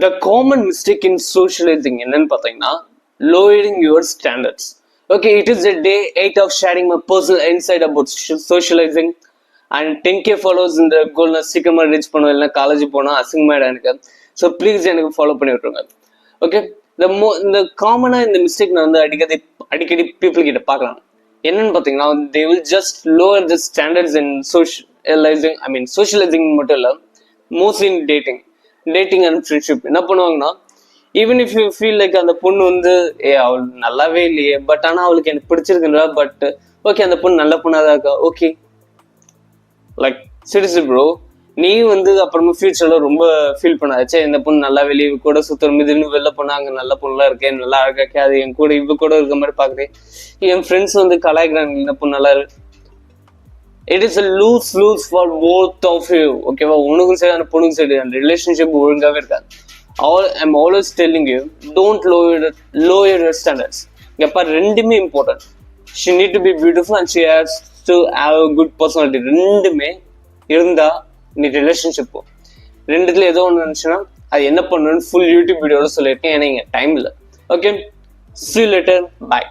The common mistake in socializing என்னன்னு பார்த்தீங்கன்னா lowering your standards. Okay, it is a day 8 of sharing my personal insight about socializing and 10k followers இந்த கோல் நான் சீக்கிரமாக reach பண்ணுவேன். இல்லைனா college போனால் அசிங்கமாயிடும் எனக்கு. ஸோ ப்ளீஸ் எனக்கு ஃபாலோ பண்ணி விட்டுருங்க. ஓகே, இந்த காமனாக இந்த மிஸ்டேக் நான் வந்து அடிக்கடி பீப்புள் கிட்ட பார்க்கலாம். என்னன்னு பார்த்தீங்கன்னா they will just lower the standards in socializing மட்டும் இல்லை, mostly in dating and friendship. என்ன பண்ணுவாங்கன்னா, even if you feel like அந்த பொண்ணு வந்து அவள் நல்லாவே இல்லையே, பட் ஆனால் அவளுக்கு எனக்கு பிடிச்சிருக்குன்றா, பட் ஓகே அந்த பொண்ணு நல்ல பொண்ணாதான் இருக்கா, ஓகே லைக் சீரியஸ்லி ப்ரோ, நீ வந்து அப்புறமா ஃபியூச்சர்ல ரொம்ப ஃபீல் பண்ணாச்சு, இந்த பொண்ணு நல்லா வெளியே கூட சுத்தம் இதுன்னு வெளில போனா அங்கே நல்ல பொண்ணுலாம் இருக்கேன், நல்லா அழகாக்கே, அது என் கூட இவ கூட இருக்க மாதிரி பார்க்குறேன், என் ஃப்ரெண்ட்ஸ் வந்து கலாய்க்கிறாங்க இந்த பொண்ணு நல்லா இருக்கு. It is a lose for both of you. ஓகேவா, உனக்கும் சரி அந்த பொண்ணுக்கும் சரி அந்த ரிலேஷன்ஷிப் ஒழுங்காவே இருக்காது. I'm always telling you, don't lower your standards. எப்பா ரெண்டுமே important. She need to be beautiful and she has to have a good personality. ரெண்டுமே இருந்தா நீ ரிலேஷன்ஷிப் ரெண்டுத்துல ஏதோ ஒன்று நினைச்சுன்னா அது என்ன பண்ணணும்னு ஃபுல் யூடியூப் வீடியோட சொல்லியிருக்கேன். ஏன்னா இங்கே டைம் இல்லை. Okay, see you later, bye.